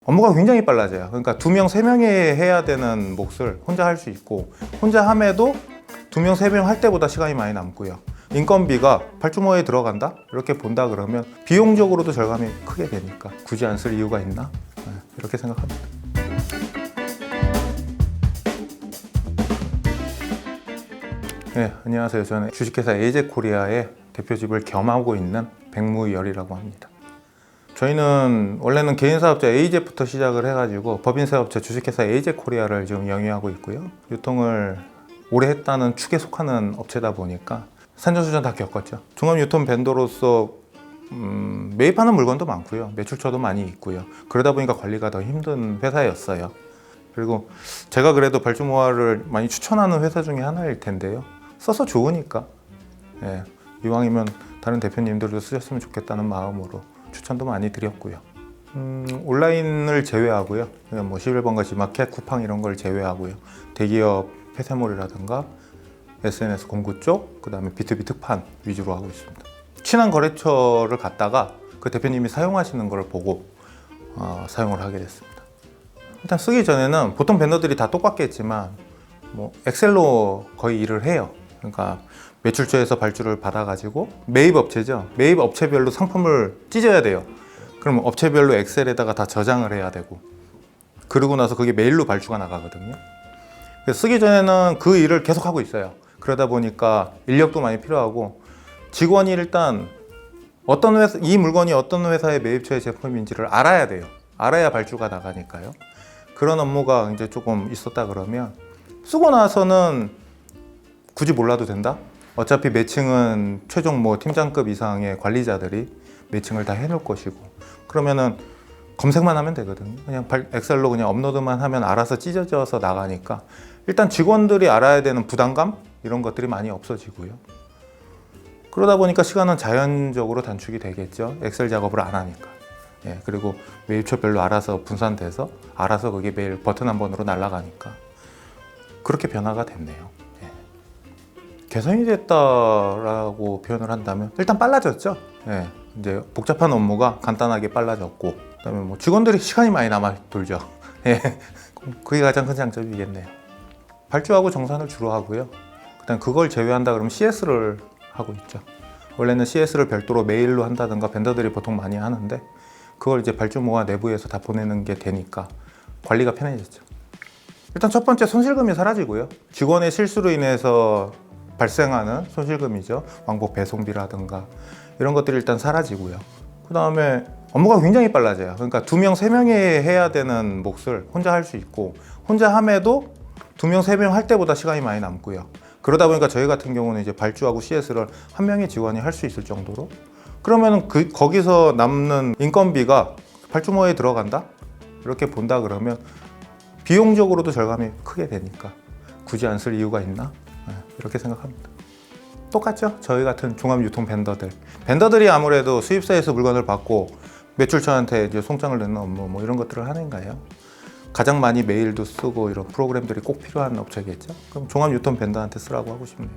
업무가 굉장히 빨라져요. 그러니까 2명, 3명이 해야 되는 몫을 혼자 할 수 있고, 혼자 함에도 2명, 3명 할 때보다 시간이 많이 남고요. 인건비가 발주모에 들어간다? 이렇게 본다 그러면 비용적으로도 절감이 크게 되니까 굳이 안 쓸 이유가 있나? 이렇게 생각합니다. 네, 안녕하세요. 저는 주식회사 에이제코리아의 대표직을 겸하고 있는 백무열이라고 합니다. 저희는 원래는 개인사업자 에이제부터 시작을 해가지고 법인사업자 주식회사 에이제코리아를 지금 영위하고 있고요. 유통을 오래 했다는 축에 속하는 업체다 보니까 산전수전 다 겪었죠. 종합유통 벤더로서 매입하는 물건도 많고요. 매출처도 많이 있고요. 그러다 보니까 관리가 더 힘든 회사였어요. 그리고 제가 그래도 발주모아를 많이 추천하는 회사 중에 하나일 텐데요. 써서 좋으니까 이왕이면 다른 대표님들도 쓰셨으면 좋겠다는 마음으로 추천도 많이 드렸고요. 온라인을 제외하고요. 그냥 뭐 11번가 지마켓, 쿠팡 이런 걸 제외하고요. 대기업 폐쇄몰이라든가 SNS 공구 쪽, 그 다음에 B2B 특판 위주로 하고 있습니다. 친한 거래처를 갔다가 그 대표님이 사용하시는 걸 보고 사용을 하게 됐습니다. 일단 쓰기 전에는 보통 벤더들이 다 똑같겠지만 뭐 엑셀로 거의 일을 해요. 그러니까 매출처에서 발주를 받아가지고 매입 업체죠. 매입 업체별로 상품을 찢어야 돼요. 그럼 업체별로 엑셀에다가 다 저장을 해야 되고, 그러고 나서 그게 메일로 발주가 나가거든요. 그래서 쓰기 전에는 그 일을 계속 하고 있어요. 그러다 보니까 인력도 많이 필요하고, 직원이 일단 어떤 회사, 이 물건이 어떤 회사의 매입처의 제품인지를 알아야 돼요. 알아야 발주가 나가니까요. 그런 업무가 이제 조금 있었다 그러면, 쓰고 나서는 굳이 몰라도 된다? 어차피 매칭은 최종 뭐 팀장급 이상의 관리자들이 매칭을 다 해놓을 것이고, 그러면은 검색만 하면 되거든요. 그냥 엑셀로 그냥 업로드만 하면 알아서 찢어져서 나가니까 일단 직원들이 알아야 되는 부담감 이런 것들이 많이 없어지고요. 그러다 보니까 시간은 자연적으로 단축이 되겠죠. 엑셀 작업을 안 하니까. 그리고 매입처별로 알아서 분산돼서 알아서 그게 매일 버튼 한 번으로 날아가니까 그렇게 변화가 됐네요. 개선이 됐다라고 표현을 한다면 일단 빨라졌죠. 이제 복잡한 업무가 간단하게 빨라졌고, 그다음에 뭐 직원들이 시간이 많이 남아 돌죠. 그게 가장 큰 장점이겠네요. 발주하고 정산을 주로 하고요. 그다음 그걸 제외한다 그러면 CS를 하고 있죠. 원래는 CS를 별도로 메일로 한다든가 벤더들이 보통 많이 하는데, 그걸 이제 발주모가 내부에서 다 보내는 게 되니까 관리가 편해졌죠. 일단 첫 번째 손실금이 사라지고요. 직원의 실수로 인해서 발생하는 손실금이죠. 왕복 배송비라든가 이런 것들이 일단 사라지고요. 그 다음에 업무가 굉장히 빨라져요. 그러니까 2명, 3명이 해야 되는 몫을 혼자 할 수 있고, 혼자 함에도 2명, 3명 할 때보다 시간이 많이 남고요. 그러다 보니까 저희 같은 경우는 이제 발주하고 CS를 한 명의 직원이 할 수 있을 정도로, 그러면 거기서 남는 인건비가 발주모에 들어간다? 이렇게 본다 그러면 비용적으로도 절감이 크게 되니까 굳이 안 쓸 이유가 있나? 이렇게 생각합니다. 똑같죠? 저희 같은 종합유통 벤더들이 아무래도 수입사에서 물건을 받고 매출처한테 이제 송장을 내는 업무 뭐 이런 것들을 하는 거예요. 가장 많이 메일도 쓰고 이런 프로그램들이 꼭 필요한 업체겠죠? 그럼 종합유통 벤더한테 쓰라고 하고 싶네요.